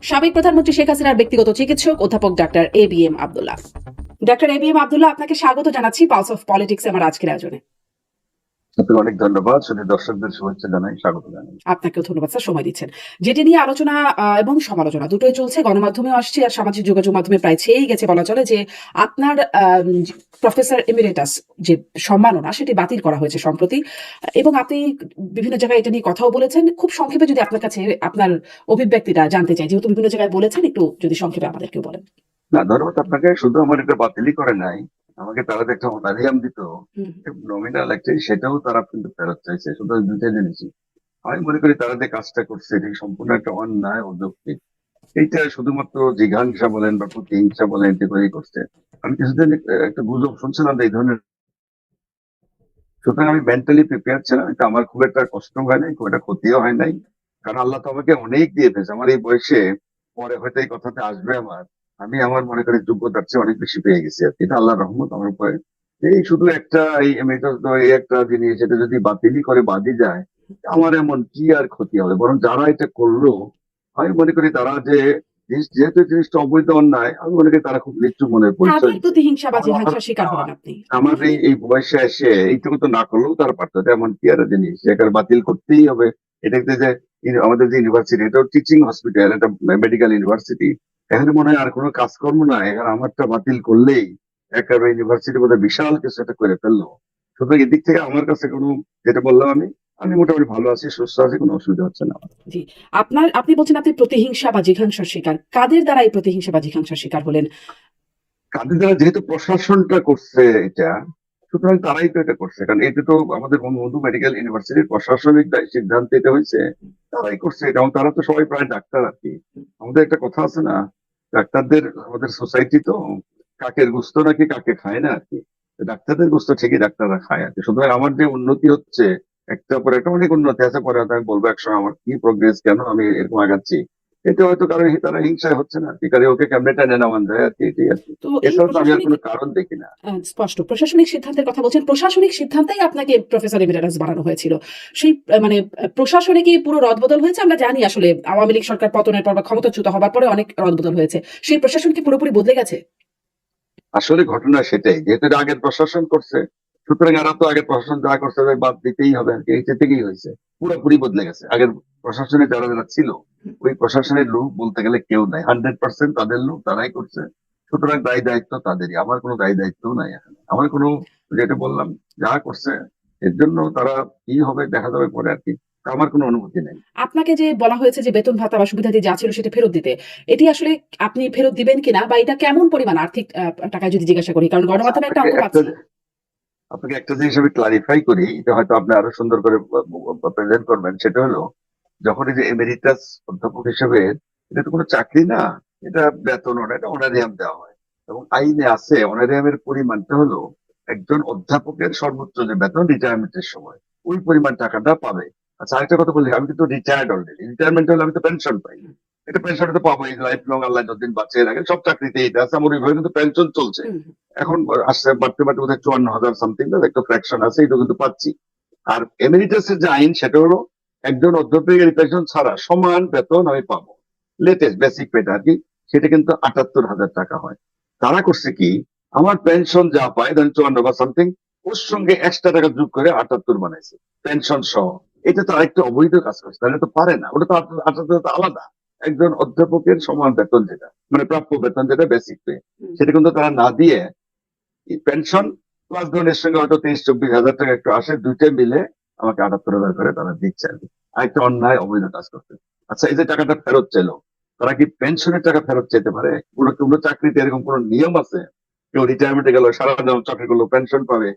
সাবেক প্রধানমন্ত্রী শেখ হাসিনার ব্যক্তিগত চিকিৎসক অধ্যাপক doctor ABM Abdullah. Doctor ABM Abdullah, আপনাকে স্বাগত জানাচ্ছি পালস অফ পলিটিক্স আমার আজকের আয়োজনে। আপনাকে অনেক ধন্যবাদ। শুধু দর্শকদের শুভেচ্ছা জানাই, স্বাগত জানাই। আপনাকেও ধন্যবাদ স্যার, সময় দিচ্ছেন। যেটি নিয়ে আলোচনা এবং সমালোচনা দুটোই চলছে, গণমাধ্যমেও আসছে আর সামাজিক যোগাযোগ মাধ্যমে প্রায় ছেয়েই গেছে বলা চলে যে আপনার প্রফেসর এমিরেটাস যে সম্মাননা সেটি বাতিল করা হয়েছে সম্প্রতি, এবং আপনি বিভিন্ন জায়গায় এটা নিয়ে কথাও বলেছেন। খুব সংক্ষেপে যদি আপনার কাছে আপনার অভিব্যক্তিটা জানতে চাই, যেহেতু বিভিন্ন জায়গায় বলেছেন, একটু যদি সংক্ষেপে আমাদেরকেও বলেন। না, ধন্যবাদ আপনাকে। শুধু আমার এটা বাতিলই করে নাই, আমাকে তারা যে একটা অনারিয়াম দিত, নমিনাল একটা, সেটাও তারা কিন্তু ফেরত চাইছে। শুধু ওই দুইটা জিনিসই আমি মনে করি তারা যে কাজটা করছে এটি সম্পূর্ণ একটা অন্যায়, অযৌক্তিক। এইটা শুধুমাত্র জিঘাংসা বলেন বা প্রতিহিংসা বলেন, এটি করেই করছে। আমি কিছুদিন একটা গুজব শুনছিলাম যে এই ধরনের, সুতরাং আমি মেন্টালি প্রিপেয়ার ছিলাম। এটা আমার খুব একটা কষ্ট হয় নাই, খুব একটা ক্ষতিও হয় নাই, কারণ আল্লাহ তো আমাকে অনেক দিয়ে দিয়েছে। আমার এই বয়সে পরে হয়তো এই কথাতে আসবে আমি আমার মনে করি যোগ্যতার চেয়ে অনেক বেশি পেয়ে গেছি আর কি। এটা আল্লাহর রহমত আমার উপরে। এই শুধু একটা এই এমিটাস এই একটা জিনিস, এটা যদি বাতিলই করে বাদই যায়, আমার এমন কি আর ক্ষতি হবে? বরং যারা এটা করলো, আমি মনে করি তারা যে যেহেতু এই জিনিসটা অবৈধ, অন্যায়, আমি মনে করি তারা খুব নিচু মনের পরিচয় কাদের দিচ্ছে। প্রতিহিংসা বা আমার জিঘাংসার শিকার হলেন আপনি? আমার এই বয়সে এসে এইটুকু তো না করলেও তারা পারতো। এমন কি আর জিনিস এখানে বাতিল করতেই হবে? এটাতে যে আমাদের যে ইউনিভার্সিটি, এটা টিচিং হসপিটাল, এটা মেডিকেল ইউনিভার্সিটি, এখানে মনে হয় আর কোনো কাজকর্ম না। এখানে আমারটা বাতিল করলেই একেবারে ইউনিভার্সিটি বোধহয় বিশাল কিছু একটা করে ফেললো। সুতরাং এদিক থেকে আমার কাছে কোনো, যেটা বললাম, আমি আমি মোটামুটি ভালো আছি, সুস্থ আছি, কোনো অসুবিধা হচ্ছে না আমার। জি, আপনি বলছেন আপনি প্রতিহিংসা বা জিঘাংসার শিকার। কাদের দ্বারা এই প্রতিহিংসা বা জিঘাংসার শিকার হলেন? কাদের দ্বারা? যেহেতু প্রশাসনটা করছে এটা, সুতরাং তারাই তো এটা করছে। কারণ এটা তো আমাদের বঙ্গবন্ধু মেডিকেল ইউনিভার্সিটির প্রশাসনিক সিদ্ধান্ত এটা হয়েছে, তারাই করছে এটা। এবং তারা তো সবাই প্রায় ডাক্তার আর কি। আমাদের একটা কথা আছে না, ডাক্তারদের, আমাদের সোসাইটি তো কাকের গোস্ত নাকি কাকে খায় না আর কি। তো ডাক্তারদের গোস্ত ঠিকই ডাক্তাররা খায় আর কি। সুতরাং আমার যে উন্নতি হচ্ছে, একটা পরে একটা অনেক উন্নতি আছে, পরে হয়তো আমি বলবো একসময় আমার কি প্রোগ্রেস, কেন আমি এরকম আগাচ্ছি। এটা হয়তো কারণ তারা হিংসায় হচ্ছে না আর কি, কারণ ওকে ক্যামেরা টেনে নেওয়া যায় আর কি, এটাই আর কি। তো এই এছাড়া তো আমি আর প্রশাসনিক কোনো কারণ দেখি না। স্পষ্ট প্রশাসনিক সিদ্ধান্তের কথা বলছেন। প্রশাসনিক সিদ্ধান্তেই আপনাকে প্রফেসর এমিরেটাস বানানো হয়েছিল। সেই মানে প্রশাসনে কি পুরো রদবদল হয়েছে? আমরা জানি আসলে আওয়ামী লীগ সরকার পতনের পর বা ক্ষমতাচ্যুত হবার পরে অনেক রদবদল হয়েছে। সেই প্রশাসন কি পুরোপুরি বদলে গেছে? আসলে ঘটনা সেটাই, যেহেতু এটা আগের প্রশাসন করছে, সুতরাং এরা তো আগের প্রশাসন যা করছে তাদের বাদ দিতেই হবে আর কি। এইটা থেকেই হয়েছে, পুরোপুরি বদলে গেছে। আগের প্রশাসনে যারা যারা ছিল, ওই প্রশাসনের লোক বলতে গেলে কেউ নাই, 100% তাদের লোক, তারাই করছে। সুতরাং দায়ী দায়িত্ব তাদেরই, আমার কোনো দায়ী দায়িত্ব নাই এখানে। আমার কোনো, যেটা বললাম, যা করছে এর জন্য তারা কি হবে দেখা যাবে পরে আর কি। আমার কোনো অনুমতি নেই। আপনাকে যে বলা হয়েছে যে বেতন ভাতা বা সুবিধাদি যা ছিল সেটা ফেরত দিতে, এটি আসলে আপনি ফেরত দিবেন কিনা, বা এটা কেমন পরিমাণ আর্থিক টাকায় যদি জিজ্ঞাসা করি, কারণ আচ্ছা, গণমাধ্যমে একটা অঙ্ক পাচ্ছি। আপনাকে একটা জিনিস আমি ক্লারিফাই করি, এটা হয়তো আপনি আরো সুন্দর করে প্রেজেন্ট করবেন। সেটা হলো, যখন এই যে এমেরিটাস অধ্যাপক হিসেবে, এটা তো কোনো চাকরি না, এটা বেতন ওটা, এটা অনারিয়াম দেওয়া হয়। এবং আইনে আছে অনারিয়ামের পরিমাণটা হলো একজন অধ্যাপকের সর্বোচ্চ যে বেতন রিটায়ারমেন্টের সময়, ওই পরিমাণ টাকাটা পাবে। আচ্ছা, আরেকটা কথা বলি, আমি কিন্তু রিটায়ার্ড অলরেডি। রিটায়ারমেন্ট হলে আমি তো পেনশন পাই। এটা পেনশনটা তো পাবোই লাইফ লং, আল্লাহ যতদিন বাঁচিয়ে রাখেন। সব চাকরিতে এটা আছে, আমার ওইভাবে কিন্তু পেনশন চলছে। হুম। এখন আসছে বাড়তে বাড়তে বোধহয় 54,000 সামথিং, একটা ফ্র্যাকশন আছে, এটা কিন্তু পাচ্ছি। আর এমেরিটাসের যে আইন, সেটা হলো একজন অধ্যাপকের পেনশন ছাড়া সমান বেতন আমি পাবো, লেটেস্ট বেসিক পেটা আর কি। সেটা কিন্তু 78,000 টাকা হয়। তারা করছে কি, আমার পেনশন যা পায় ধরেন 54 বা সামথিং, ওর সঙ্গে এক্সট্রা টাকা যোগ করে 78 বানাইছে পেনশন সহ। এটা তো আরেকটা অবৈধ কাজ করছে, তাহলে তো পারে না। ওটা তো 78 আলাদা। একজন অধ্যাপকের সমান বেতন যেটা, মানে প্রাপ্য বেতন যেটা বেসিক পে, সেটা কিন্তু তারা না দিয়ে পেনশন প্লাস ধরনের সঙ্গে হয়তো 23-24 হাজার টাকা একটু আসে, দুইটা মিলে আমাকে 78,000 করে তারা দিচ্ছে আর কি। আরেকটা অন্যায়, অবৈধ কাজ করতে। আচ্ছা, এই যে টাকাটা ফেরত চাইলো, তারা কি পেনশনের টাকা ফেরত চাইতে পারে? কোনো কোনো চাকরিতে এরকম কোনো নিয়ম আছে? কেউ রিটায়ারমেন্টে গেল, সারা জীবন চাকরি করলো, পেনশন পাবে,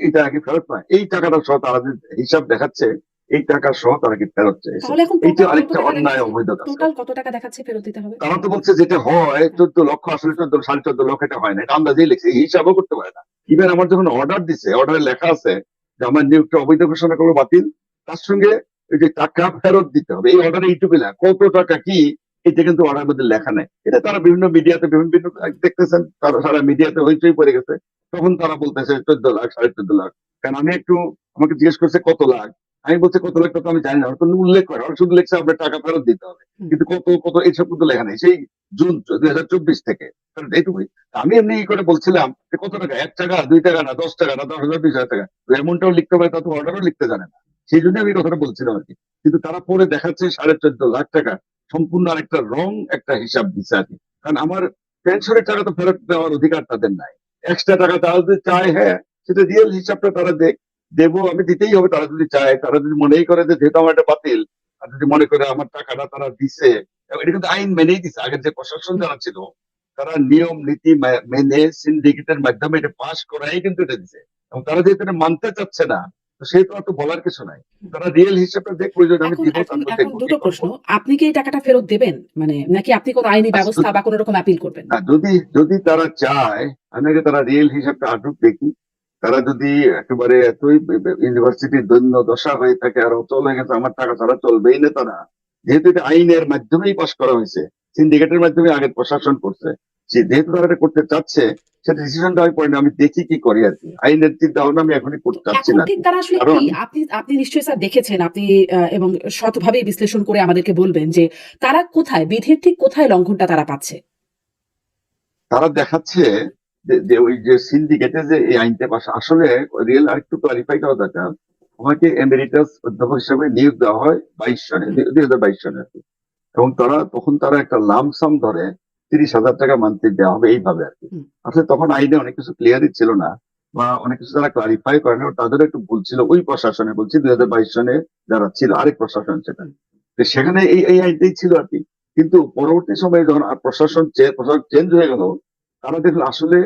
এটা কি ফেরত পায়? এই টাকাটা সহ তারা যে হিসাব দেখাচ্ছে, এই টাকা সহ তারা কি ফেরত চাইছে? তাহলে এখন এইটা টোটাল কত আরেকটা টাকা অন্যায়, দেখাচ্ছে? অবৈধ কাজ টোটাল করে। কত টাকা দেখাচ্ছে ফেরত দিতে হবে? তারা তো বলছে যেটা হয় 14 লক্ষ, আসলে 14, 14.5 লক্ষ, এটা হয় না। এটা আন্দাজেই লিখছে, এই হিসাবও করতে পারে না। ইভেন আমার যখন অর্ডার দিছে, অর্ডারে লেখা আছে যে আমার নিয়োগটা অবৈধ ঘোষণা করবো, বাতিল, তার সঙ্গে ওই যে টাকা ফেরত দিতে হবে। এই অর্ডারে এইটুকু লেখা, কত টাকা কি, এটা কিন্তু অর্ডার মধ্যে লেখা নেই। এটা তারা বিভিন্ন মিডিয়াতে বিভিন্ন বিভিন্ন দেখতেছেন, তারা সারা মিডিয়াতে হইচই পড়ে গেছে। তখন তারা বলতেছে 14 লাখ, 14.5 লাখ। কারণ আমি একটু, আমাকে জিজ্ঞেস করছে কত লাখ, আমি বলছি কত লাখ টাকা আমি জানি না, ওরা তো উল্লেখ করে, ওরা শুধু লেখছে আপনার টাকা ফেরত দিতে হবে, হুম। কিন্তু কত কত এইসব কিন্তু লেখা নেই সেই জুন 2024 থেকে। কারণ এইটুকুই আমি এমনি করে বলছিলাম যে কত টাকা, 1 টাকা 2 টাকা না 10 টাকা না 10,000 20,000 টাকা, অ্যামাউন্টটাও লিখতে পারে, তা তো অর্ডারও লিখতে জানে না। সেই জন্য আমি এই কথাটা বলছিলাম আর কি। কিন্তু তারা পরে দেখাচ্ছে 14.5 লাখ টাকা সম্পূর্ণ আরেকটা রং একটা হিসাব দিচ্ছে আর কি। কারণ আমার পেনশনের টাকা তো ফেরত দেওয়ার অধিকার তাদের নাই। এক্সট্রা টাকা তারা যদি চায়, হ্যাঁ, সেটা রিয়েল হিসাবটা তারা দেবো, আমি দিতেই হবে। তারা যদি চায়, তারা যদি মনেই করে যে যেহেতু আমার এটা বাতিল, আর যদি মনে করে আমার টাকাটা তারা দিছে, এটা কিন্তু আইন মেনেই দিছে। আগের যে প্রশাসন যারা ছিল তারা নিয়ম নীতি মেনে সিন্ডিকেটের মাধ্যমে এটা পাশ করাই কিন্তু এটা দিছে। এবং তারা যেহেতু এটা মানতে চাচ্ছে না, তো সেহেতু আর তো বলার কিছু নাই। তারা রিয়েল হিসাবটা দেখ, প্রয়োজন আমি এখন দিব, এখন তারপর এখন দেখবো কি দুটো প্রশ্ন। করবো। আপনি কি এই টাকাটা ফেরত দেবেন? মানে নাকি আপনি কোনো আইনি ব্যবস্থা আসলে বা কোনো রকম আপিল করবেন? না, যদি যদি তারা চায়, আমি আগে তারা রিয়েল হিসাবটা আটক দেখি। তারা যদি একেবারে এতই ইউনিভার্সিটির দৈন্য দশা হয়ে থাকে আর অচল হয়ে গেছে, আমার টাকা ছাড়া চলবেই না তারা, যেহেতু এটা আইনের মাধ্যমেই পাশ করা হয়েছে, সিন্ডিকেটের মাধ্যমে আগে প্রশাসন করছে, যেহেতু তারা এটা করতে চাচ্ছে, সেটা ডিসিশনটা আমি পড়িনি, আমি দেখি কি করি আর কি। আইনের চিন্তা ভাবনা আমি এখনই করতে চাচ্ছি এখন না আর ঠিক কি। তারা আসলে কি? কারণ আপনি আপনি নিশ্চয়ই স্যার দেখেছেন, আপনি এবং সৎভাবেই বিশ্লেষণ করে আমাদেরকে বলবেন যে তারা কোথায়, বিধির ঠিক কোথায় লঙ্ঘনটা তারা পাচ্ছে? তারা দেখাচ্ছে যে ওই যে সিন্ডিকেটে যে এই আইনটা পাশ, আসলে রিয়েল আরেকটু ক্লারিফাই করা দরকার। আমাকে এমেরিটাস অধ্যাপক হিসেবে নিয়োগ দেওয়া হয় 22 সনে, 2022 সনে আর কি। এবং তখন তারা একটা লামসাম ধরে 30,000 টাকা মান্থলি দেওয়া হবে এইভাবে আর কি। হুম। আসলে তখন আইনে অনেক কিছু ক্লিয়ারই ছিল না, বা অনেক কিছু তারা ক্লারিফাই করেন, তাদের একটু ভুল ছিল ওই প্রশাসনে, বলছি 2022 সনে যারা ছিল আরেক প্রশাসন সেটা। হুম। তো সেখানে এই আইনটাই ছিল আর কি। কিন্তু পরবর্তী সময়ে যখন আর প্রশাসন চেঞ্জ হয়ে গেল, তারা দেখলো আসলে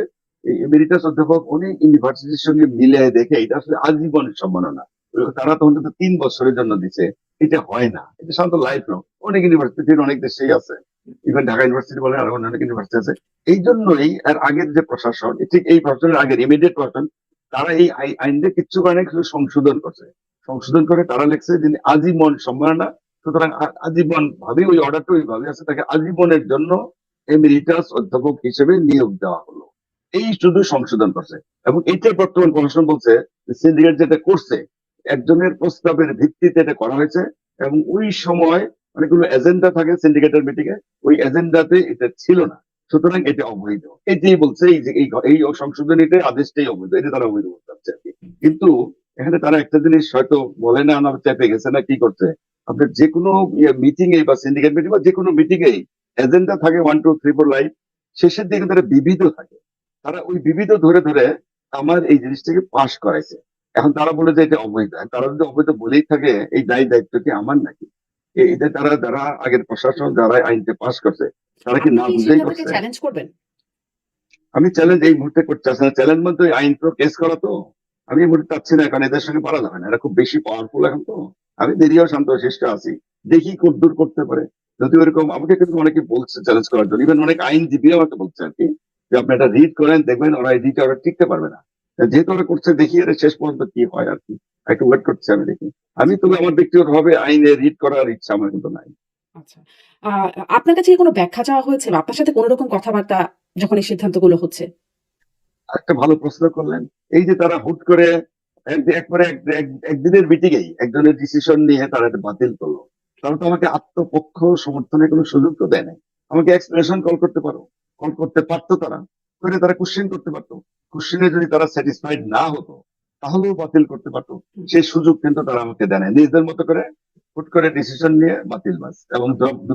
এই এমেরিটাস অধ্যাপক অনেক ইউনিভার্সিটির সঙ্গে মিলে দেখে এটা আসলে আজীবন সম্মাননা। তারা তখন কিন্তু 3 বছরের জন্য দিছে, এটা হয় না, এটা সাধারণত লাইফ লং। অনেক ইউনিভার্সিটির অনেক দেশেই আছে, ইভেন ঢাকা ইউনিভার্সিটি বলে আর অনেক ইউনিভার্সিটি আছে। এই জন্যই আর আগের যে প্রশাসন, ঠিক এই প্রশাসনের আগের ইমিডিয়েট প্রশাসন, তারা এই আইনটা কিচ্ছু করে না, কিছু সংশোধন করছে। সংশোধন করে তারা লিখছে যে আজীবন সম্মাননা। সুতরাং আজীবন ভাবে ওই অর্ডারটা ওইভাবে আছে, তাকে আজীবনের জন্য এমেরিটাস অধ্যাপক হিসেবে নিয়োগ দেওয়া হলো। এই শুধু সংশোধন করছে। এবং এইটাই বর্তমান প্রশাসন বলছে সিন্ডিকেট যেটা করছে একজনের প্রস্তাবের ভিত্তিতে এটা করা হয়েছে, এবং ওই সময় অনেকগুলো এজেন্ডা থাকে সিন্ডিকেটের মিটিং এ, ওই এজেন্ডাতে এটা ছিল না। সুতরাং এটা অবৈধ, এটাই বলছে। এই যে এই সংশোধনীতে আদেশটাই অবৈধ, এটা তারা অবৈধ করতে চাচ্ছে আর কি। কিন্তু এখানে তারা একটা জিনিস হয়তো বলে না, না চেপে গেছে না কি করছে। আপনার যে কোনো মিটিং এ বা সিন্ডিকেট মিটিং বা যে কোনো মিটিং এ এজেন্ডা থাকে 1 2 3 4 লাইফ, শেষের দিকে তারা বিবিধ থাকে। তারা ওই বিবিধ ধরে ধরে আমার এই জিনিসটাকে পাশ করাইছে। এখন তারা বলে যে এটা অবৈধ। তারা যদি অবৈধ বলেই থাকে, এই দায়িত্ব কি আমার নাকি? এটা তারা যারা আগের প্রশাসন যারা আইনটা পাশ করছে, তারা কি আপনি না কি এই বুঝেই সিদ্ধান্তকে করছে? চ্যালেঞ্জ করবেন? আমি চ্যালেঞ্জ এই মুহূর্তে করতে চাচ্ছি না। চ্যালেঞ্জ মানে তো আইন তো কেস করা তো আমি এই মুহূর্তে চাচ্ছি না, কারণ এদের সঙ্গে পারা যাবে না, এরা খুব বেশি পাওয়ারফুল এখন তো। আমি দেরিও শান্ত শিষ্ট আছি, দেখি কতদূর করতে পারে। যদি ওরকম আমাকে কিন্তু অনেকে বলছে চ্যালেঞ্জ করার জন্য, ইভেন অনেক আইনজীবী আমাকে বলছে আর কি, যে আপনি এটা রিড করেন, দেখবেন ওরা এই দিকে ওরা টিকতে পারবে না। যেহেতু ওরা করছে, দেখি এর শেষ পর্যন্ত কি হয় আর কি। একটু ওয়েট করছি, আমি দেখি। আমি তবে আমার ব্যক্তিগত ভাবে আইনে রিড করার ইচ্ছা আমার কিন্তু নাই। আচ্ছা। আ আপনার কাছে কি কোনো ব্যাখ্যা চাওয়া হয়েছে বা আপনার সাথে কোন রকম কথাবার্তা যখন এই সিদ্ধান্তগুলো হচ্ছে? একটা ভালো প্রশ্ন করলেন। এই যে তারা হুট করে একবারে একদিনের মিটিংয়েই একজনের ডিসিশন নিয়ে তারা এটা বাতিল করলো, তারা তো আমাকে আত্মপক্ষ সমর্থনের কোনো সুযোগ তো দেয় নাই। আমাকে এক্সপ্লেনেশন কল করতে পারতো, তারা করে তারা কোশ্চেন করতে পারতো। কোশ্চেনে যদি তারা স্যাটিসফাইড না হতো, তাহলেও বাতিল করতে পারতো। হুম। সেই সুযোগ কিন্তু তারা আমাকে দেয় নাই। নিজেদের মতো করে হুট করে ডিসিশন নিয়ে বাতিল, বাস, এবং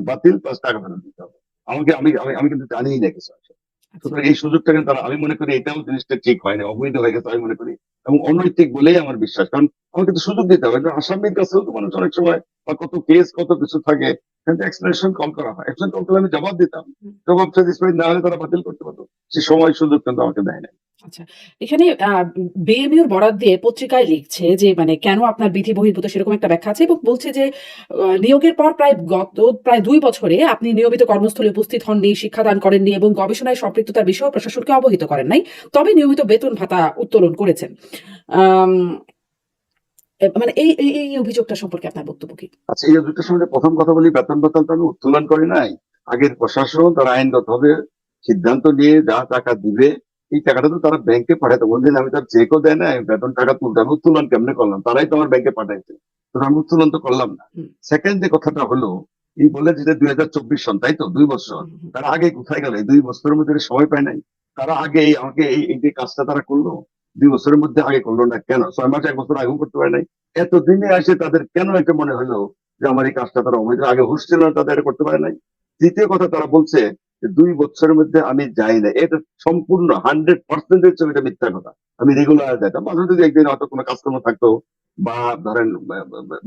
বাতিল প্লাস টাকা ফেরত দিতে হবে আমাকে। আমি আমি আমি কিন্তু জানিই না কিছু। আচ্ছা। সুতরাং এই সুযোগটা কিন্তু আমি মনে করি এটাও জিনিসটা ঠিক হয়নি, অবৈধ হয়ে গেছে আমি মনে করি, এবং অনৈতিক বলেই আমার বিশ্বাস। কারণ আমাকে তো সুযোগ দিতে হবে। একটা আসামির কাছেও তো মানুষ অনেক সময় বা কত কেস কত কিছু থাকে, কিন্তু এক্সপ্লেনেশন কল করা হয়, এক্সপ্লেন কল করলে আমি জবাব দিতাম। হুম। জবাব স্যাটিসফাইড না হলে তারা বাতিল করতে পারতো। সে সময় সুযোগ কিন্তু আমাকে দেয় না। আচ্ছা। এখানে বিএমইউর বরাত দিয়ে পত্রিকায় লিখছে যে মানে কেন আপনার বিধি বহির্ভূত সেরকম একটা ব্যাখ্যা আছে এবং বলছে যে নিয়োগের পর প্রায় ২ বছরে আপনি নিয়মিত কর্মস্থলে উপস্থিত হননি, শিক্ষাদান করেননি এবং গবেষণায় সম্পৃক্ততার বিষয়েও প্রশাসনকে অবহিত করেন নাই। তবে নিয়মিত বেতন ভাতা উত্তোলন করেছেন। আম মানে এই অভিযোগটা সম্পর্কে আপনার বক্তব্য কি? আচ্ছা, এই দুটোর সঙ্গে প্রথম কথা বলি, বেতন ভাতা তো আমি উত্তোলন করি নাই। আগের প্রশাসন তারা আইনগত ভাবে সিদ্ধান্ত নিয়ে যা টাকা দিবে এই টাকাটা তো তারা ব্যাংকে পাঠাতে বলছেন, আমি তার চেকও দেয় না, বেতন টাকা তুলতে আমি উত্তোলন কেমনে করলাম, তারাই তো আমার ব্যাংকে পাঠাইছে, তো আমি উত্তোলন তো করলাম না। হুম, সেকেন্ড যে কথাটা হলো, এই বলে যেটা 2024 সন, তাই তো 2 বছর, হুম, হুম। তারা আগে কোথায় গেল? এই 2 বছরের মধ্যে এরা সময় পায় নাই? তারা আগে আমাকে এই যে কাজটা তারা করলো 2 বছরের মধ্যে, আগে করলো না কেন? 6 মাস 1 বছর আগেও করতে পারে নাই? এতদিনে আসে তাদের কেন এটা মনে হলো যে আমার এই কাজটা তারা অবৈধ? আগে হুঁশ ছিল না তাদের, এটা করতে পারে নাই? তৃতীয় কথা, তারা বলছে যে 2 বছরের মধ্যে আমি যাই না, এটা সম্পূর্ণ 100% এটা মিথ্যা কথা। আমি রেগুলার যেতাম, মাঝে যদি একদিন হয়তো কোনো কাজকর্ম থাকতো বা ধরেন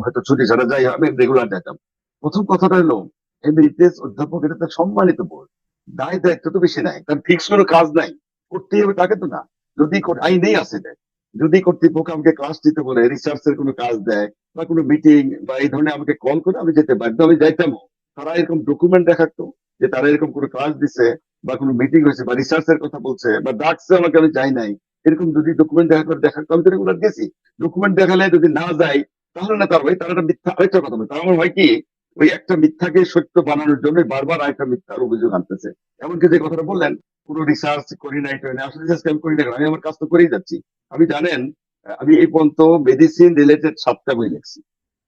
হয়তো ছুটি ছাড়া যাই, আমি রেগুলার যেতাম। প্রথম কথাটা হলো, এমবিবিএস অধ্যাপক এটা তার সম্মানিত বোর্ড, দায় দায়িত্ব তো বেশি নাই, তার ফিক্স কোনো কাজ নাই, করতেই হবে তাকে তো না। যদি আইনেই আছে দেয়, যদি কর্তৃপক্ষ আমাকে ক্লাস দিতে বলে, রিসার্চের কোনো কাজ দেয় বা কোনো মিটিং বা এই ধরনের আমাকে কল করে, আমি যেতে বাধ্য, আমি যাইতামও। তারা এরকম ডকুমেন্ট দেখাতো যে তারা এরকম কোনো ক্লাস দিছে বা কোনো মিটিং হয়েছে বা রিসার্চের কথা বলছে বা ডাকছে আমাকে, আমি যাই নাই, এরকম যদি ডকুমেন্ট দেখাতো, আমি তো রেগুলার গেছি। ডকুমেন্ট দেখালে যদি না যাই, তাহলে না, তার ভাই তারা একটা মিথ্যা, আরেকটা কথা বলে, তারা আমার হয় কি, ওই একটা মিথ্যাকে সত্য বানানোর জন্য বারবার আরেকটা মিথ্যার অভিযোগ আনতেছে। এমনকি যে কথাটা বললেন, কোনো রিসার্চ করি নাই টরি নাই, আসলে রিসার্চ আমি করি না কেন? আমি আমার কাজ তো করেই যাচ্ছি। আমি জানেন, আমি এই পর্যন্ত মেডিসিন রিলেটেড 7টা বই লিখছি,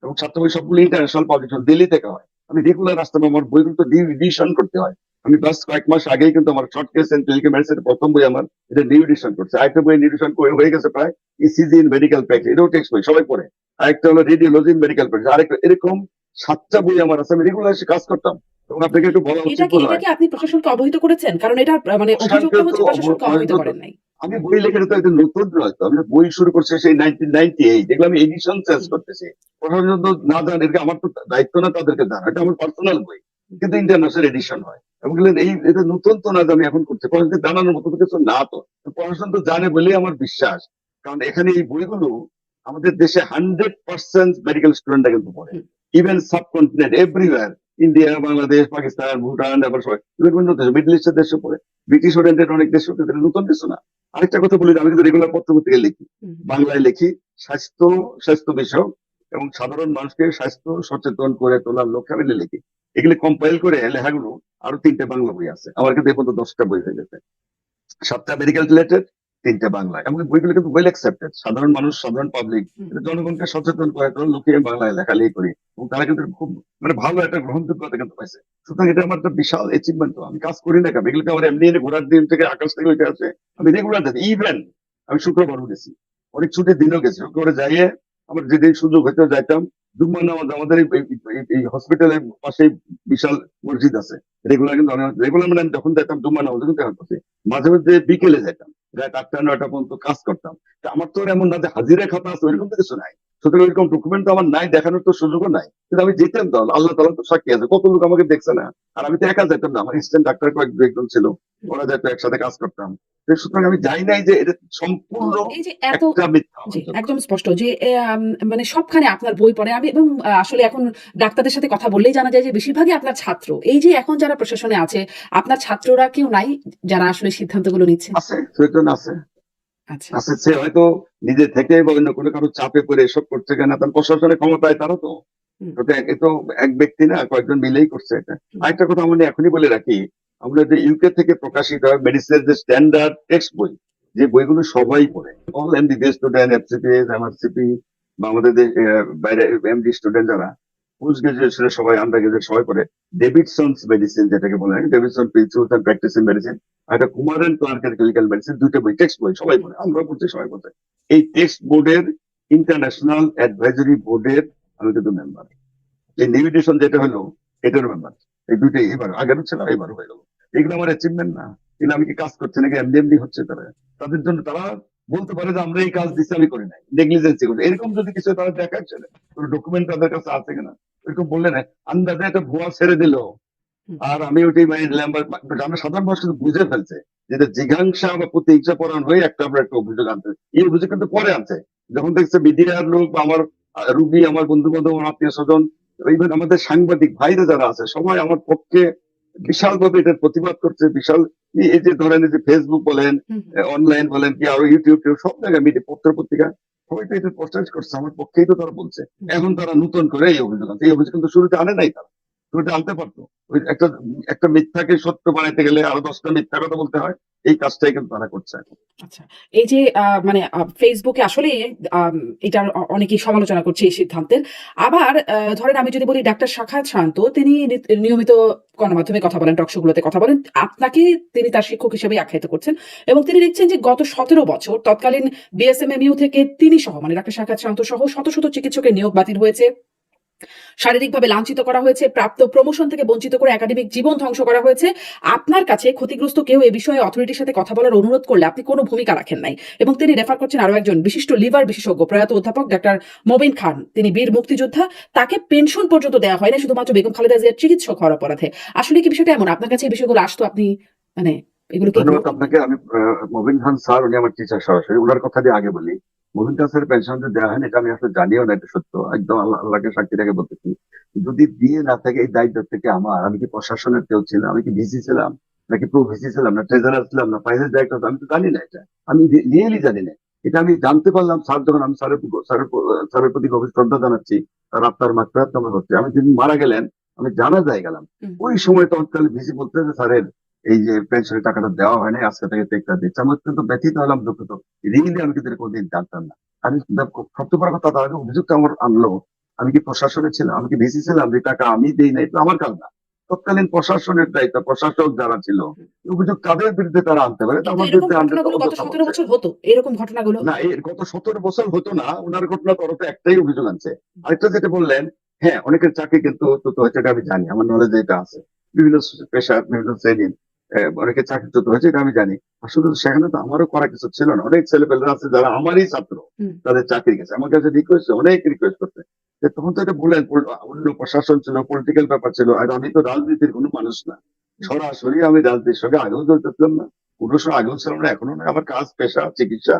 এবং 7টা বই সবগুলো ইন্টারন্যাশনাল পাবলিকেশন, দিল্লি থেকে হয়। আমি রেগুলার আসতাম, আমার বইগুলো তো রিভিশন করতে হয়। আমি বাস কয়েক মাস আগেই কিন্তু আমার short case and clinical medicine প্রথম বই আমার এটা নিউ এডিশন করছে, আরেকটা বই এডিশন হয়ে গেছে প্রায়, ইসিজি ইন মেডিকেল প্র্যাকটিস, এটাও টেক্সট বই, সবাই পড়ে। আরেকটা হলো রেডিওলজি ইন মেডিকেল প্র্যাকটিস, আরেকটা, এরকম 7টা বই আমার আছে। আমি রেগুলার এসে কাজ করতাম, এবং আপনাকে একটু বলা এটা উচিত কি মনে এটা হয়। কি আপনি প্রশাসনকে অবহিত করেছেন? কারণ এটা মানে প্রশাসনকে অভিযোগটা তো হচ্ছে প্রশাসনকে অবহিত করেন নাই। আমি বই লেখার তো একদম নতুন নয় তো, আমি তো বই শুরু করছি সেই 1998, যেগুলো আমি এডিশন চেঞ্জ হুম, করতেছি। প্রশাসন তো না জানে, এটা আমার তো দায়িত্ব না তাদেরকে জানা, এটা আমার পার্সোনাল বই, হুম, কিন্তু ইন্টারন্যাশনাল এডিশন হয়। এবং বললেন এই এটা নতুন তো না যে আমি এখন করছি, প্রশাসনকে জানানোর মতো তো কিছু না তো। প্রশাসন তো জানে বলেই আমার বিশ্বাস, কারণ এখানে এই বইগুলো আমাদের দেশে 100% মেডিকেল স্টুডেন্টরা কিন্তু পড়ে, হুম। Even subcontinent everywhere, India, Bangladesh, Pakistan, Bhutan, আবার সবাই বিভিন্ন দেশ, মিডল ইস্টের দেশে পড়ে, ব্রিটিশ ওরিয়েন্টেড অনেক দেশ, নতুন কিছু না। আরেকটা কথা বলি, আমি কিন্তু রেগুলার পত্র পত্রিকা লিখি, হুম, বাংলায় লিখি, স্বাস্থ্য স্বাস্থ্য বিষয়ক এবং সাধারণ মানুষকে স্বাস্থ্য সচেতন করে তোলার লক্ষ্যে আমি লিখি। এগুলি কম্পাইল করে লেখাগুলো, আরো 3টে বাংলা বই আছে আমার কাছে, এখন তো 10টা বই হয়ে গেছে, 7টা মেডিকেল রিলেটেড, 3টে বাংলা। এমন বইগুলো কিন্তু ওয়েল অ্যাকসেপ্টেড, সাধারণ মানুষ, সাধারণ পাবলিক, হুম, জনগণকে সচেতন করে তোলার লক্ষ্যে বাংলায় লেখালেখি করি, এবং তারা কিন্তু খুব মানে ভালো একটা গ্রহণযোগ্যতা কিন্তু পাইছে। সুতরাং এটা আমার একটা বিশাল অ্যাচিভমেন্ট। আমি কাজ করি না কেন, এগুলোকে আমার এমনি এনে ঘোরার দিন থেকে আকাশ থেকে উঠে আসে, আমি রেগুলার যাই। ইভেন আমি শুক্রবারও গেছি, অনেক ছুটির দিনও গেছি, শুক্রবারে যাইয়ে আমার যেদিন সুযোগ হইতে যাইতাম। জুম্মার নামাজ আমাদের এই হসপিটালের পাশে বিশাল মসজিদ আছে, রেগুলার কিন্তু আমি রেগুলার মানে আমি যখন যাইতাম জুম্মার নামাজ কিন্তু এখন করছি, মাঝে মধ্যে বিকেলে যেতাম, রাত 8টা 9টা পর্যন্ত কাজ করতাম। তা আমার তো আর এমন না যে হাজিরা খাতা আছে, হুম। ওইরকম তো কিছু নাই। সুতরাং এরকম ডকুমেন্ট তো আমার নাই, দেখানোর তো সুযোগও নাই, কিন্তু আমি যেতাম তো, আল্লাহ তালা তো সাক্ষী আছে, কত লোক আমাকে দেখছে না। আর আমি তো একা যেতাম না, আমার অ্যাসিস্ট্যান্ট ডাক্তার একজন ছিল, ওরা যেত, একসাথে কাজ করতাম। তো সুতরাং আমি যাই নাই যে এটা তো সম্পূর্ণ এই যে এত একটা মিথ্যা জি, অভিযোগ। একদম স্পষ্ট যে মানে সবখানে আপনার বই পড়ে আমি এবং আসলে এখন ডাক্তারদের সাথে কথা বললেই জানা যায় যে বেশিরভাগই আপনার ছাত্র। এই যে এখন যারা প্রশাসনে আছে, আপনার ছাত্ররা কেউ নাই যারা আসলে সিদ্ধান্তগুলো নিচ্ছে? আছে, প্রয়োজন আছে। আচ্ছা। আছে, সে হয়তো নিজে থেকে বা অন্য কোনো কারো চাপে পড়ে এসব করছে কেন, তার প্রশাসনের ক্ষমতায় তারা তো, হুম, ওটা এ তো এক ব্যক্তি না, কয়েকজন মিলেই করছে এটা। হুম, আরেকটা কথা আমি এখনই বলে রাখি, আমরা যে ইউকে থেকে প্রকাশিত মেডিসিনের যে স্ট্যান্ডার্ড টেক্সট বই, যে বইগুলো সবাই পড়ে, all MBBS student, FCPS, MRCP, বা আমাদের বাইরে এমডি স্টুডেন্ট যারা, পোস্ট গ্রাজুয়েশনের সবাই, আন্ডার গ্রাজুয়েট সবাই পড়ে। ডেভিডসনস মেডিসিন যেটাকে বলে, Davidson principles and practicing medicine, আর একটা কুমারন ক্লার্কের ক্লিনিক্যাল মেডিসিন, 2টা বই, টেক্সট বই, সবাই হুম, পড়ে, আমরা পড়ছি, সবাই পড়ছে। এই টেক্সট বোর্ডের, ইন্টারন্যাশনাল অ্যাডভাইজরি বোর্ডের আমি কিন্তু মেম্বার। এই নিউ এডিশন যেটা হলো, এটার ব্যাপার, এই দুইটাই এবার, আগেরও ছিল, এবার হয়ে গেল। এগুলো আমার অ্যাচিভমেন্ট না, এগুলো আমি কি কাজ করছি নাকি এমনি এমনি হচ্ছে, তারা তাদের জন্য তারা বলতে পারে যে আমরা এই কাজ দিচ্ছি, আমি করি নাই, নেগলিজেন্সি করি, এরকম যদি কিছু তারা দেখাচ্ছে না, কোনো ডকুমেন্ট তাদের কাছে আছে কিনা, এরকম বললে না, আন্দাজে একটা ভুয়া ছেড়ে দিল। হুম, আর আমি ওইটাই মানে নিলাম, আমরা সাধারণ মানুষ কিন্তু বুঝে ফেলছে যেটা জিঘাংসা বা প্রতিহিংসা পরায়ণ হয়ে একটা আমরা একটা অভিযোগ আনতে, এই অভিযোগ কিন্তু পরে আনছে, যখন দেখছে মিডিয়ার লোক বা আমার রুগী, আমার বন্ধু বান্ধব, আমার আত্মীয় স্বজন, ইভেন আমাদের সাংবাদিক ভাইরা যারা আছে, সবাই আমার পক্ষে বিশাল ভাবে এটার প্রতিবাদ করছে। বিশাল এই যে ধরেন, এই যে ফেসবুক বলেন, হুম, অনলাইন বলেন, কি আরো ইউটিউব সব জায়গায় মিডিয়া, পত্র পত্রিকা, সবাই তো এটা প্রচার করছে, আমার পক্ষেই তো তারা বলছে। হুম। এখন তারা নতুন করে এই অভিযোগ আনছে, এই অভিযোগ কিন্তু শুরুতে আনে নাই তারা। তো ওটা আনতে পারতো। ওই একটা মিথ্যাকে সত্য বানাইতে গেলে আরো 10টা মিথ্যা কথা বলতে হয়। এই কাজটাই কিন্তু তারা করছে এখন। আচ্ছা। এই যে মানে ফেসবুকে আসলে আম এটার অনেকেই সমালোচনা করছে এই সিদ্ধান্তের। আবার ধরেন আমি যদি বলি ডাক্তার সাখাওয়াত শান্ত তিনি নিয়মিত গণমাধ্যমে কথা বলেন, টক শো গুলোতে কথা বলেন। আপনাকে তিনি তার শিক্ষক হিসেবেই আখ্যায়িত করছেন এবং তিনি লিখছেন যে গত ১৭ বছর তৎকালীন বিএসএমএমইউ থেকে তিনি সহ মানে ডাক্তার সাখাওয়াত শান্ত সহ শত, শত চিকিৎসকের নিয়োগ বাতিল হয়েছে। শারীরিকভাবে লাঞ্ছিত করা হয়েছে, প্রাপ্ত প্রমোশন থেকে বঞ্চিত করে একাডেমিক জীবন ধ্বংস করা হয়েছে। আপনার কাছে ক্ষতিগ্রস্ত কেউ এ বিষয়ে অথরিটির সাথে কথা বলার অনুরোধ করলে আপনি কোনো ভূমিকা রাখেন নাই এবং তিনি রেফার করছেন আরো একজন বিশিষ্ট লিভার বিশেষজ্ঞ প্রয়াত অধ্যাপক ডাক্তার মবিন খান। তিনি বীর মুক্তিযোদ্ধা, তাকে পেনশন পর্যন্ত দেওয়া হয় না শুধুমাত্র বেগম খালেদা জিয়ার চিকিৎসক হওয়ার অপরাধে। আসলে কি বিষয়টা এমন? আপনার কাছে এই বিষয়গুলো আসতো, আপনি মানে এগুলো কি ধন্যবাদ আপনাকে। আমি মবিন খান স্যার, উনি আমার টিচার সরাসরি, ওনার কথা দিয়ে আগে বলি। মবিন খান স্যারের পেনশন যে দেওয়া হয় না, এটা আমি আসলে জানিও না, এটা সত্য, একদম আল্লাহকে সাক্ষী রেখে বলতেছি। যদি দিয়ে না থাকে এই দায়িত্ব থেকে আমার, আমি কি প্রশাসনের কেউ ছিলাম, আমি কি ভিসি ছিলাম, নাকি প্রো ভিসি ছিলাম, না ট্রেজারার ছিলাম, না ফাইন্যান্স ডাইরেক্টর, আমি তো জানি না এটা। আমি রিয়েলি জানি না। এটা আমি জানতে পারলাম স্যার যখন, আমি স্যারের প্রতি গভীর শ্রদ্ধা জানাচ্ছি, তার আত্মার মাত্রাত কামনা করছি। আমি যেদিন মারা গেলেন, আমি জানা যায় গেলাম, ওই সময় তৎকালীন ভিসি বলতে যে স্যারের এই যে পেনশনের টাকাটা দেওয়া হয় না, আজকে থেকে চেকটা দিচ্ছে। আমি কিন্তু ব্যথিত হলাম, দুঃখিত। রিয়েলি আমি কিন্তু কোনদিন জানতাম না। আমি সবচেয়ে বড় কথা, তার অভিযোগটা আমার আনলো, আমি কি প্রশাসনে ছিলাম, আমি কি ভিসি ছিলাম, যে টাকা আমি দিই নাই, তো আমার কাজ না। তৎকালীন প্রশাসনের দায়িত্ব, প্রশাসক যারা ছিল, অভিযোগ তাদের বিরুদ্ধে তারা আনতে পারে, তো কিন্তু আমার এরকম বিরুদ্ধে আনতে ঘটনাগুলো গত তদন্ত ১৭ সাপেক্ষে। বছর হতো, এরকম ঘটনাগুলো? না, এর গত 17 বছর হতো না, ওনার ঘটনা তরফে একটাই অভিযোগ আনছে। আরেকটা যেটা বললেন, হ্যাঁ অনেকের চাকরি কিন্তু হতো, এটা আমি জানি, আমার নলেজে এটা আছে। বিভিন্ন পেশার বিভিন্ন শ্রেণীর অনেকে চাকরিচ্যুত হয়েছে, এটা আমি জানি। আসলে তো সেখানে তো আমারও করা কিছু ছিল না। অনেক ছেলেপেলেরা আছে যারা আমারই ছাত্র, হুম। তাদের চাকরি গেছে, আমার কাছে রিকোয়েস্ট, অনেক রিকোয়েস্ট করতে। যে তখন তো এটা বললেন, অন্য প্রশাসন ছিল, পলিটিক্যাল ব্যাপার ছিল, আর আমি তো রাজনীতির কোনো মানুষ না। সরাসরি আমি রাজনীতির সঙ্গে আগেও জড়িত না, কোনো সময় আগেও ছিলাম না, এখনো না। আমার কাজ, পেশা, চিকিৎসা,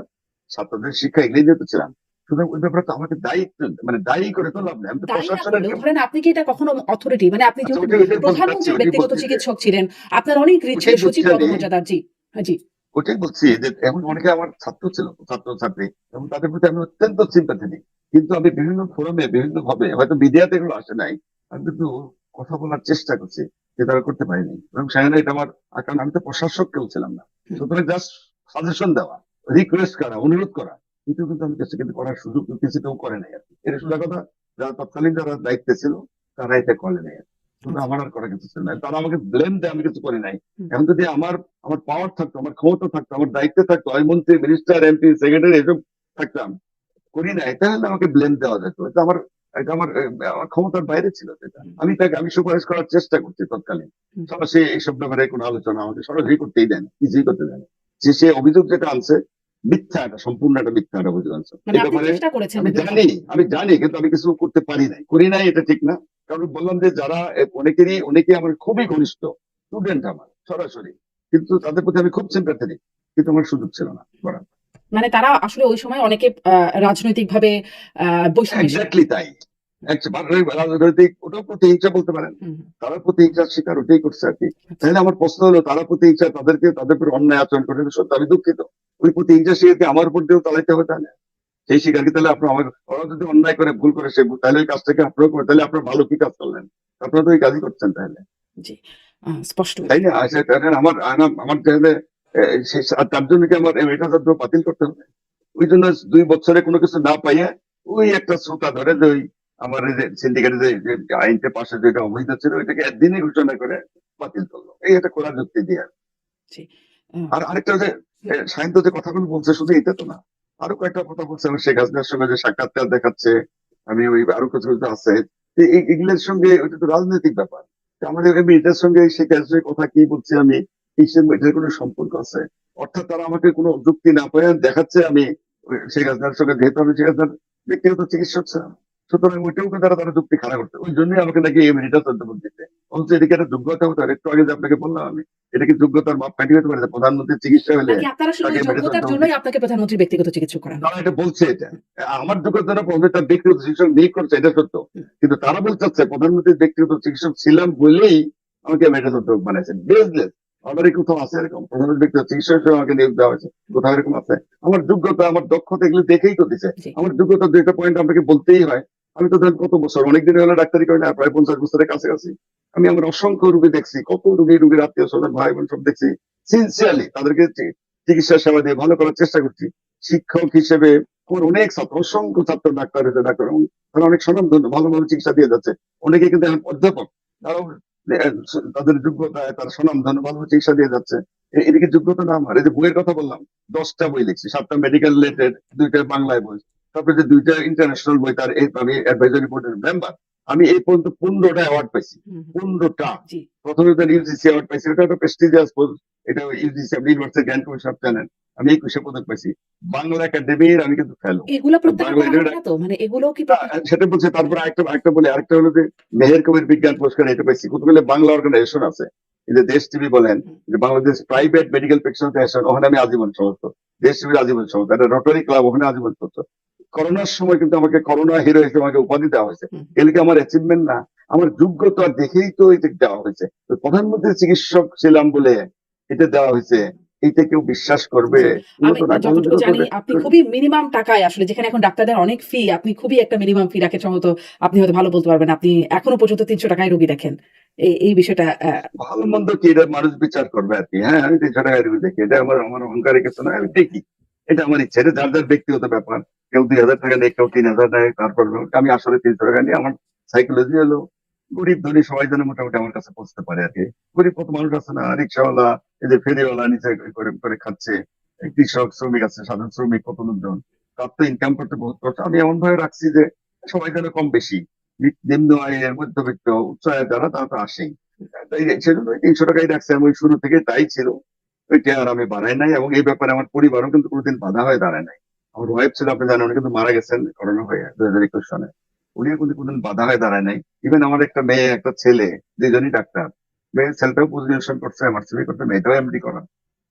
ছাত্রদের শিক্ষা, এগুলোই যেতে ছিলাম। সুতরাং ওই ব্যাপারে তো আমাকে দায়িত্ব, মানে দায়ী করে তো লাভ নেই, আমি তো দায়ী না প্রশাসনের করলেও কেউ। ধরেন আপনি কি এটা কখনো অথরিটি মানে আপনি আচ্ছা, যেহেতু ওইটাই বলতে চাচ্ছি, প্রধানমন্ত্রীর ওইটাই ব্যক্তিগত বলছি যে, চিকিৎসক ছিলেন, আপনার অনেক রিচ ছিল, ওইটাই বলছি সচিব আমি, পদমর্যাদার। জি, হ্যাঁ, জি। ওইটাই বলছি যে এমন অনেকে আমার ছাত্র ছিল, ছাত্র ছাত্রী, এবং তাদের প্রতি আমি অত্যন্ত সিম্পাথি দিই। কিন্তু আমি বিভিন্ন ফোরামে, বিভিন্ন ভাবে, হয়তো মিডিয়াতে এগুলো আসে নাই, আমি কিন্তু কথা বলার চেষ্টা করছি, যে তারা করতে পারিনি। এবং সেখানে এটা আমার, কারণ আমি তো প্রশাসক কেউ ছিলাম না। হুম। সুতরাং জাস্ট সাজেশন দেওয়া, রিকোয়েস্ট করা, অনুরোধ করা, কিন্তু আমি কিছু কিন্তু করার সুযোগ কিছু কেউ করে নাই আর কি। এটা সোজা কথা, যারা তৎকালীন যারা দায়িত্বে ছিল, তারা এটা করে নাই আর কি। শুধু আচ্ছা। আমার আর করা কিছু ছিল না, তারা আমাকে ব্লেম দেয় আমি কিছু করি নাই। হুম। এখন যদি আমার পাওয়ার থাকতো, আমার ক্ষমতা থাকতো, আমার দায়িত্বে থাকতো, আমি মন্ত্রী, মিনিস্টার, এমপি, সেক্রেটারি এসব থাকতাম, করি নাই, তাহলে আমাকে ব্লেম দেওয়া যেত। এটা আমার ক্ষমতার বাইরে ছিল সেটা। হুম। আমি সুপারিশ করার চেষ্টা করছি তৎকালীন। হুম। সরাসরি এইসব ব্যাপারে কোনো আলোচনা আমাকে সরাসরি করতেই দেন, কিছুই করতে দেন। সে অভিযোগ যেটা আনছে, মিথ্যা, এটা সম্পূর্ণ একটা মিথ্যা একটা অভিযোগ আনছে। মানে এই আপনি ব্যাপারে চেষ্টা করেছেন আমি বিভিন্ন জানি, সময়। কিন্তু আমি কিছু করতে পারি নাই, করি নাই, এটা ঠিক না। কারণ বললাম যে যারা অনেকেই আমার খুবই ঘনিষ্ঠ স্টুডেন্ট, আমার সরাসরি, কিন্তু তাদের প্রতি আমি খুব সিম্প্যাথেটিক, কিন্তু আমার সুযোগ ছিল না করার। মানে তারা আসলে ওই সময় অনেকে রাজনৈতিকভাবে বৈষম্যের শিকার। এক্স্যাক্টলি তাই। রাজনৈতিক, ওটাও প্রতিহিংসা বলতে পারেন। হুম। তারা প্রতিহিংসার শিকার ওটাই করছে আর কি। আচ্ছা। তাহলে আমার প্রশ্ন হলো, তারা প্রতিহিংসা, তাদের উপর অন্যায় আচরণ করে, সত্যি আমি দুঃখিত। ওই প্রতিহিংসা শিকারকে আমার উপর দিয়েও চালাইতে হবে তাহলে? সেই শিকার কি তাহলে আপনার, আমার, ওরা যদি অন্যায় করে, ভুল করে, তাহলে ওই কাজটাকে আপনারা করে, তাহলে আপনার ভালো কি কাজ করলেন? আপনারা তো ওই কাজই করছেন তাহলে, জি। স্পষ্ট। তাই না? আচ্ছা, তাহলে আমার তাহলে তার জন্য কি আমার এটা বাতিল করতে হবে? ওই জন্য 2 বছরে কোনো কিছু না পাইয়া ওই একটা শ্রোতা ধরে যে ওই আমার এই যে সিন্ডিকেটের যে আইনটা পাশে যেটা অবৈধ ছিল, ওইটাকে একদিনই ঘোষণা করে বাতিল করলো। এই একটা কড়া যুক্তি দিয়ে। জি। আ আর আরেকটা যে সাহিত্য যে কথাগুলো বলছে, শুধু এটা তো না, আরো কয়েকটা কথা বলছে, আমার শেখ হাসিনার সঙ্গে যে সাক্ষাৎকার দেখাচ্ছে, আমি ওই আরো কিছু কিছু আছে, এগুলোর সঙ্গে ওইটা তো রাজনৈতিক ব্যাপার। তো আমাদের এটার সঙ্গে শেখ হাসিনার কথা কি বলছি আমি, এটার কোনো সম্পর্ক আছে? অর্থাৎ তারা আমাকে কোনো যুক্তি না পেয়ে দেখাচ্ছে, আমি শেখ হাসিনার সঙ্গে, যেহেতু আমি শেখ হাসিনার ব্যক্তিগত চিকিৎসক ছিলাম, সুতরাং ওইটাও তারা যুক্তি খাড়া করতে, ওই জন্যই আমাকে নাকি এমএরিটাস অধ্যাপক দিতে। অথচ এদিকে একটা যোগ্যতা হতো। আর একটু আগে যে আপনাকে বললাম আমি, এটা কি যোগ্যতার মাপকাঠি হতে পারে? প্রধানমন্ত্রীর চিকিৎসা হলে নাকি আপনারা শুধু তাকে ওই এমএরিটাস যোগ্যতার অধ্যাপক জন্যই দিতে? আপনাকে প্রধানমন্ত্রীর ব্যক্তিগত চিকিৎসক করা তারা হয়েছে? এটা বলছে, এটা আমার যোগ্যতার উপর তার ব্যক্তিগত চিকিৎসক নিয়োগ করছে, এটা সত্য। হুম। কিন্তু তারা বলতে চাচ্ছে প্রধানমন্ত্রীর ব্যক্তিগত চিকিৎসক ছিলাম বলেই আমাকে এমএরিটাস অধ্যাপক বানাইছেন। বেসলেস। আমারই কোথাও আছে এরকম প্রধানমন্ত্রীর ব্যক্তিগত চিকিৎসক হিসেবে আমাকে নিয়োগ দেওয়া হয়েছে? কোথাও এরকম আছে? আমার যোগ্যতা, আমার দক্ষতা, এগুলো দেখেই তো দিছে। জি। আমার যোগ্যতা 2টা পয়েন্ট আপনাকে বলতেই হয়। আমি তো ধরেন কত বছর, অনেকদিন হলো ডাক্তারি করি না, প্রায় 50 বছরের কাছাকাছি। আমি আমার অসংখ্য রোগী দেখছি, কত রোগীর আত্মীয় স্বজন ভাই বোন সব দেখছি। সিনসিয়ারলি তাদেরকে চিকিৎসা সেবা দিয়ে ভালো করার চেষ্টা করছি। শিক্ষক হিসেবে আমার অনেক ছাত্র, অসংখ্য ছাত্র ডাক্তার হয়েছে, ডাক্তার, এবং তারা অনেক স্বনামধন্য, ভালোভাবে চিকিৎসা দিয়ে যাচ্ছে। অনেকে কিন্তু এখন অধ্যাপক, তারাও তাদের যোগ্যতায় তার স্বনামধন্য ভালোভাবে চিকিৎসা দিয়ে যাচ্ছে। এদিকে যোগ্যতা না আমার, এই যে বইয়ের কথা বললাম, 10টা বই লিখছি, 7টা মেডিকেল রিলেটেড, 2টা বাংলায় বই, তারপরে যে 2টা ইন্টারন্যাশনাল বই, তার আমি অ্যাডভাইজারি বোর্ডের মেম্বার। আমি এই পর্যন্ত 15টা অ্যাওয়ার্ড পাইছি, হুম, হুম। 15টা। জি। প্রথমে তো ইউজিসি অ্যাওয়ার্ড পাইছি, এটা একটা প্রেস্টিজিয়াস পোস্ট, এটা ইউজিসি, আপনি ইউনিভার্সিটি জ্ঞান কমিশন জানেন। আমি 21 পদক পাইছি। বাংলা একাডেমির আমি কিন্তু ফেলো। এগুলা প্রত্যাহার বাংলা করা হবে না তো? মানে এগুলোও কি সেটা বলছে। তারপরে আরেকটা বলে, আরেকটা হলো যে মেহের কবির বিজ্ঞান পুরস্কার, এটা পাইছি। কতগুলো বাংলা অর্গানাইজেশন আছে, এই যে দেশ টিভি বলেন, হুম, যে বাংলাদেশ প্রাইভেট মেডিকেল প্র্যাকটিশনার, ওখানে আমি আজীবন সদস্য। দেশ টিভির আজীবন সদস্য, একটা রোটারি ক্লাব, ওখানে আজীবন সদস্য। করোনার সময় কিন্তু আমাকে করোনা হিরো হিসেবে আমাকে উপাধি দেওয়া হয়েছে। হুম। এগুলি আমার অ্যাচিভমেন্ট না, আমার যোগ্যতা দেখেই তো এটা দেওয়া হয়েছে। তো প্রধানমন্ত্রীর চিকিৎসক ছিলাম বলে এটা দেওয়া হয়েছে, এটা কেউ বিশ্বাস করবে? জি। এগুলো আমি তো না, যতটুকু জানি আপনি খুবই মিনিমাম টাকায় আসলে, যেখানে এখন ডাক্তারদের অনেক ফি, আপনি খুবই একটা মিনিমাম ফি রাখেন সম্ভবত। আপনি হয়তো ভালো বলতে পারবেন। আপনি এখনো পর্যন্ত ৳৩০০ রোগী দেখেন। এই বিষয়টা ভালো মন্দ কি এটা মানুষ বিচার করবে আর কি। হ্যাঁ, আমি 300 টাকা রুগী দেখি, এটা আমার অহংকারের কিছু না, আমি দেখি। এটা আমার ইচ্ছা, এটা যার যার ব্যক্তিগত ব্যাপার। কেউ 2000 টাকা নেই, কেউ 3000 নেয়, তারপর আমি আসলে 300 টাকা নিয়ে, আমার সাইকোলজি হলো গরিব ধনী সবাই যেন মোটামুটি আমার কাছে পৌঁছতে পারে আর কি। গরিব কত মানুষ আছে না, রিক্সাওয়ালা, এই যে ফেরিওয়ালা নিচে করে করে খাচ্ছে, কৃষক শ্রমিক আছে, সাধারণ শ্রমিক, কত লোকজন, তার তো ইনকাম করতে বহুত কষ্ট। আমি এমন ভাবে রাখছি যে সবাই যেন কম বেশি, নিম্ন আয়ের, মধ্যবিত্ত, উচ্চ আয়ের যারা, তারা তো আসেই। তাই সেজন্য ওই 300 টাকাই রাখছি, আমি ওই শুরু থেকে তাই ছিল। ওইটা আর আমি বাড়াই নাই, এবং এই ব্যাপারে আমার পরিবারও কিন্তু কোনোদিন বাধা হয়ে দাঁড়ায় নাই। আমার ওয়াইফ ছিল, আপনি জানেন, উনি কিন্তু মারা গেছেন করোনা হয়ে 2021 সালে। উনিও কিন্তু কোনোদিন বাধা হয়ে দাঁড়ায় নাই। ইভেন আমার একটা মেয়ে, একটা ছেলে, দুজনই ডাক্তার। মেয়ে ছেলেটাও পজিশন করছে, এমআরসিবি করতে, মেয়েটাও এমডি করা।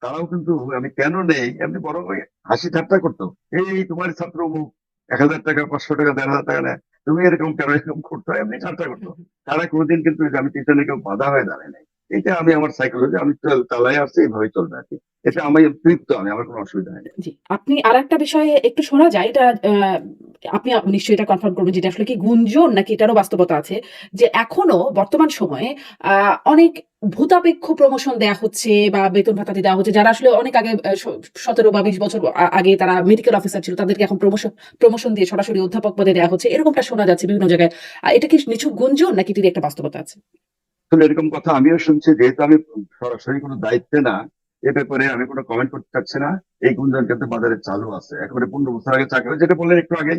তারাও কিন্তু আমি কেন নেই এমনি বড় ওই হাসি ঠাট্টা করতো, এই তোমার ছাত্র অমুক 1000 টাকা, 500 টাকা, 1500 টাকা নেয়, তুমি এরকম কেন এরকম করতো, এমনি ঠাট্টা করতো। তারা কোনোদিন কিন্তু এই যে আমি টিচারে কেউ বাধা হয়ে দাঁড়ায় নাই। এটা আমি আমার সাইকোলজি, আমি চালাই আসছি, এইভাবেই চলবে আর কি। জি। এটা আমি তৃপ্ত, আমি, আমার কোনো অসুবিধা নেই। জি, আপনি আরেকটা বিষয়ে একটু শোনা যায় এটা আপনি নিশ্চয়ই এটা কনফার্ম করবেন যে এটা আসলে কি গুঞ্জন নাকি এটারও বাস্তবতা আছে। যে এখনো বর্তমান সময়ে অনেক ভূতাপেক্ষ প্রমোশন দেয়া হচ্ছে বা বেতন ভাতা দেওয়া হচ্ছে। যারা আসলে অনেক আগে ১৭ বা ২০ বছর আগে তারা মেডিকেল অফিসার ছিল, তাদেরকে এখন প্রমোশন দিয়ে সরাসরি অধ্যাপক পদে দেয়া হচ্ছে। এরকমটা শোনা যাচ্ছে বিভিন্ন জায়গায়। এটা কি নিছক গুঞ্জন নাকি এটির একটা বাস্তবতা আছে? আসলে এরকম কথা আমিও শুনছি, যেহেতু আমি সরাসরি কোনো দায়িত্বে না, এ ব্যাপারে আমি কোনো কমেন্ট করতে চাচ্ছি না। এই গুঞ্জন কিন্তু বাজারে চালু আছে, একেবারে 15 বছর আগে চাকরি, যেটা বললেন একটু আগে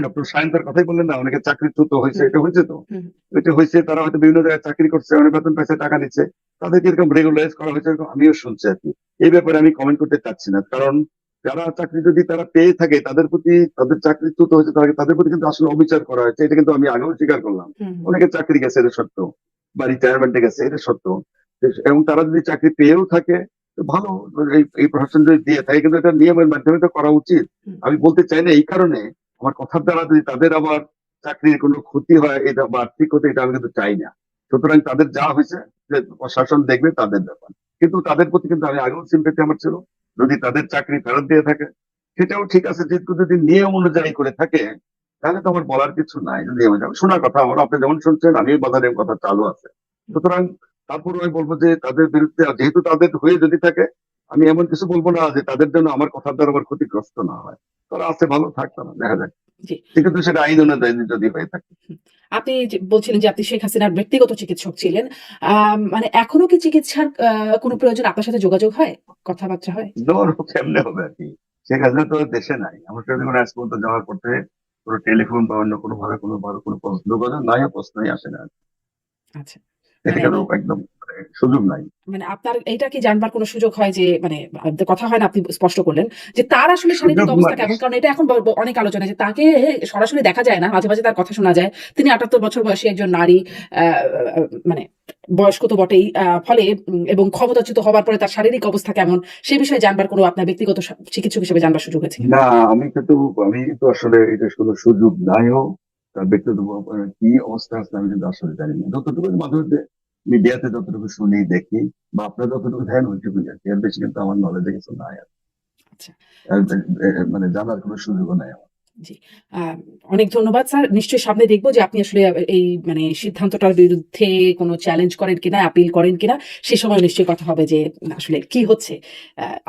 ডক্টর সায়ন্তার কথাই বললেন না, অনেকে চাকরিচ্যুত হয়েছে, হুম, এটা হয়েছে তো, হুম, এটা হয়েছে, তারা হয়তো বিভিন্ন জায়গায় চাকরি করছে, অনেক বেতন পাইছে, টাকা নিচ্ছে, তাদেরকে এরকম রেগুলারাইজ করা হয়েছে, এরকম আমিও শুনছি আর কি। এই ব্যাপারে আমি কমেন্ট করতে চাচ্ছি না, কারণ যারা চাকরি যদি তারা পেয়ে থাকে, তাদের প্রতি, তাদের চাকরিচ্যুত হয়েছে, তাদের প্রতি কিন্তু আসলে অবিচার করা হয়েছে, এটা কিন্তু আমি আগেও স্বীকার করলাম। হুম, হুম, অনেকে চাকরি গেছে, এটা সত্য, বা রিটায়ারমেন্টে গেছে, এটা সত্য। এবং তারা যদি চাকরি পেয়েও থাকে, তো ভালো, এই প্রফেশন যদি দিয়ে থাকে, কিন্তু এটা নিয়মের মাধ্যমে তো করা উচিত। হুম, আমি বলতে চাই না এই কারণে, আমার কথার দ্বারা যদি তাদের আবার চাকরির কোনো ক্ষতি হয়, এটা বা আর্থিক ক্ষতি, এটা আমি কিন্তু চাই না। সুতরাং তাদের যা হয়েছে, যে প্রশাসন দেখবে, তাদের ব্যাপার। কিন্তু তাদের প্রতি কিন্তু আমি আগেও সিম্পেথি আমার ছিল। যদি তাদের চাকরি ফেরত দিয়ে থাকে, সেটাও ঠিক আছে, যেহেতু যদি নিয়ম অনুযায়ী করে থাকে, তাহলে তো আমার বলার কিছু নাই। যদি আমি শোনার কথা আমার, আপনি যেমন শুনছেন, আমি বাজারে কথা চালু আছে। সুতরাং তারপর আমি বলবো যে তাদের বিরুদ্ধে, যেহেতু তাদের হয়ে যদি থাকে, আমি এমন কিছু বলবো না যে তাদের জন্য আমার কথার দ্বারা আবার ক্ষতিগ্রস্ত না হয়। তারা আছে, ভালো থাকতো না, দেখা যাক। জি। কিন্তু সেটা আইন অনুযায়ী যদি হয়ে থাকে। হুম। আপনি যে বলছিলেন যে আপনি শেখ হাসিনার ব্যক্তিগত চিকিৎসক ছিলেন। মানে এখনো কি চিকিৎসার কোনো প্রয়োজন আপনার সাথে যোগাযোগ হয়? কথাবার্তা হয়? দৌড় কেমনে হবে আর কি। শেখ হাসিনা তো দেশে নাই, আমার সাথে কোনো আজ পর্যন্ত যাওয়ার পথে কোনো টেলিফোন বা অন্য কোনো ভাবে কোনো ভালো কোনো যোগাযোগ নাই, প্রশ্নই আসে না। আচ্ছা। মানে এটাকে তো একদম সুযোগ নাই। মানে আপনার এইটা কি জানবার কোনো সুযোগ হয় যে মানে কথা হয় না, আপনি স্পষ্ট করলেন যে তার আসলে সুযোগ শারীরিক অবস্থা মানে কেমন? কারণ এটা এখন অনেক আলোচনা যে তাকে সরাসরি দেখা যায় না। মাঝে, মাঝে তার কথা শোনা যায়। তিনি ৭৮ বছর বয়সী একজন নারী। আ আ মানে বয়স্ক তো বটেই। ফলে এবং ক্ষমতাচ্যুত হবার পরে তার শারীরিক অবস্থা কেমন? সে বিষয়ে জানবার কোনো আপনার ব্যক্তিগত চিকিৎসক হিসেবে জানবার সুযোগ হয়েছে কিনা? না, আমি তো আসলে এটা কোনো সুযোগ নাইও। তার ব্যক্তিগত কি অবস্থা আছে আমি কিন্তু আসলে জানি না। যতটুকু মাঝে মধ্যে মিডিয়াতে যতটুকু শুনি, দেখি, বা আপনারা যতটুকু দেখেন, ওইটুকুই আর কি। এর বেশি কিন্তু আমার নলেজে কিছু নাই আর। আচ্ছা। আর মানে জানার কোনো সুযোগও নাই আমার। জি। অনেক ধন্যবাদ স্যার। নিশ্চয়ই সামনে দেখব যে আপনি আসলে এই মানে সিদ্ধান্তটার বিরুদ্ধে কোনো চ্যালেঞ্জ করেন কিনা, আপিল করেন কিনা। সে সময় নিশ্চয়ই কথা হবে যে আসলে কি হচ্ছে।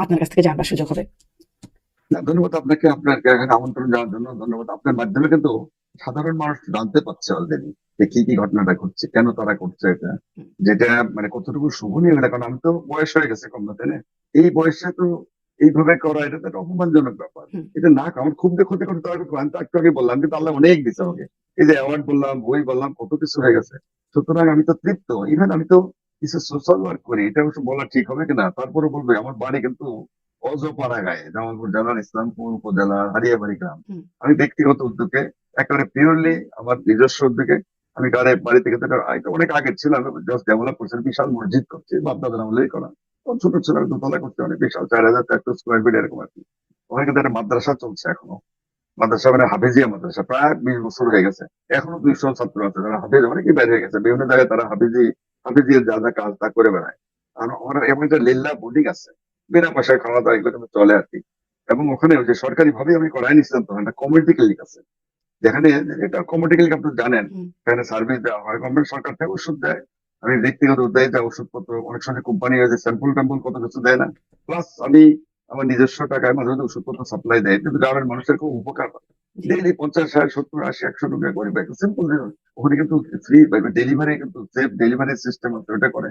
আপনার কাছ থেকে জানবার সুযোগ হবে। না, ধন্যবাদ আপনাকে, আপনাকে এখানে আমন্ত্রণ জানার জন্য ধন্যবাদ। আপনার মাধ্যমে কিন্তু সাধারণ মানুষ জানতে পারছে অলরেডি যে কি কি ঘটনাটা ঘটছে, কেন তারা করছে এটা, হুম, যেটা মানে কতটুকু শোভনীয় এটা। কারণ আমি তো বয়স হয়ে গেছে কম না, তাই না? এই বয়সে তো এইভাবে করা এটা তো একটা অপমানজনক ব্যাপার। হুম, এটা না, আমার খুব ক্ষতি করতে তারা করতে আমি তো একটু আগে বললাম, কিন্তু আল্লাহ অনেক দিচ্ছে হুম, আমাকে। এই যে অ্যাওয়ার্ড বললাম, বই বললাম, কত কিছু হয়ে গেছে। সুতরাং আমি তো তৃপ্ত। ইভেন আমি তো কিছু সোশ্যাল ওয়ার্ক করি, এটা অবশ্য বলা ঠিক হবে কিনা, তারপরে বলবে আমার বাড়ি কিন্তু অজপাড়া গায়ে, জামালপুর জেলার ইসলামপুর উপজেলা হারিয়াবাড়ি গ্রাম। হুম। আমি ব্যক্তিগত উদ্যোগে একেবারে পিওরলি আমার নিজস্ব উদ্যোগে আমি বাড়ি থেকে তো এটা অনেক আগের ছিল, আমি জাস্ট ডেভেলপ করছি, বিশাল মসজিদ করছি, বাপদাদার আমলেই করা। তখন ছোট ছিল, আমি দোতলা করছি, অনেক বিশাল 4,000 স্কোয়ার ফিট এরকম আর কি। ওখানে কিন্তু একটা মাদ্রাসা চলছে এখনো। মাদ্রাসা মানে হাফেজিয়া মাদ্রাসা, প্রায় 20 বছর হয়ে গেছে। এখনো 200 ছাত্র আছে যারা হাফেজ, অনেকেই বের হয়ে গেছে বিভিন্ন জায়গায়, তারা হাফেজির যা যা কাজ তা করে বেড়ায়। আর আমার এমন একটা লিল্লা বোর্ডিং আছে, বিনা পয়সায় খাওয়া দাওয়া এগুলো কিন্তু চলে আর কি। এবং ওখানে ওই যে সরকারি ভাবে আমি করাই নিছিলাম, তখন একটা কমিউনিটি ক্লিনিক আছে, যেখানে, এটা কমিউনিটি ক্লিনিক আপনি জানেন, হুম, সেখানে সার্ভিস দেওয়া হয়, গভর্নমেন্ট সরকার থেকে ওষুধ দেয়। আমি ব্যক্তিগত উদ্যোগে যা ওষুধপত্র, অনেক সময় কোম্পানি হয়েছে স্যাম্পল ট্যাম্পল কত কিছু দেয় না। প্লাস আমি আমার নিজস্ব টাকায় মাঝে মাঝে ওষুধপত্র সাপ্লাই দেয়, কিন্তু গ্রামের মানুষের খুব উপকার হয়। জি, ডেইলি 50, 60, 70, 80, 100 টাকা করে সিম্পল। ওখানে কিন্তু ফ্রি ডেলিভারি, কিন্তু সেফ ডেলিভারি সিস্টেম আছে, ওটা করে।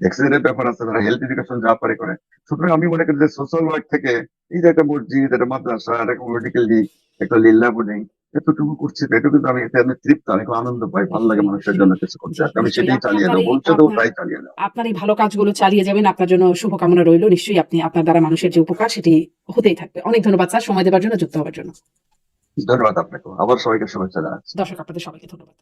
ভ্যাকসিনের ব্যাপার আছে, তারা হেলথ এডুকেশন যা পারে করে। সুতরাং আমি মনে করি যে সোশ্যাল ওয়ার্ক থেকে এই যে একটা মসজিদ, একটা মাদ্রাসা, একটা কমিউনিটি ক্লিনিক, একটা লিল্লা বোর্ডিং, এতটুকু করছি তো, এটা কিন্তু আমি তৃপ্ত, আমি খুব আনন্দ পাই, ভালো লাগে নিশ্চয়ই, মানুষের নিশ্চয়ই। জন্য কিছু করতে। জি, আর আমি নিশ্চয়ই। সেটাই আপনি চালিয়ে আপনার যাবো, এই ভবিষ্যতেও আপনার তাই চালিয়ে যাবো। আপনার এই ভালো কাজগুলো চালিয়ে যাবেন। আপনার জন্য শুভকামনা রইল। নিশ্চয়ই আপনি আপনার দ্বারা মানুষের যে উপকার সেটি হতেই থাকবে। অনেক ধন্যবাদ স্যার সময় দেওয়ার জন্য, যুক্ত হওয়ার জন্য। ধন্যবাদ আপনাকে, আবার সবাইকে শুভেচ্ছা জানাচ্ছি। দর্শক আপনাদের সবাইকে ধন্যবাদ।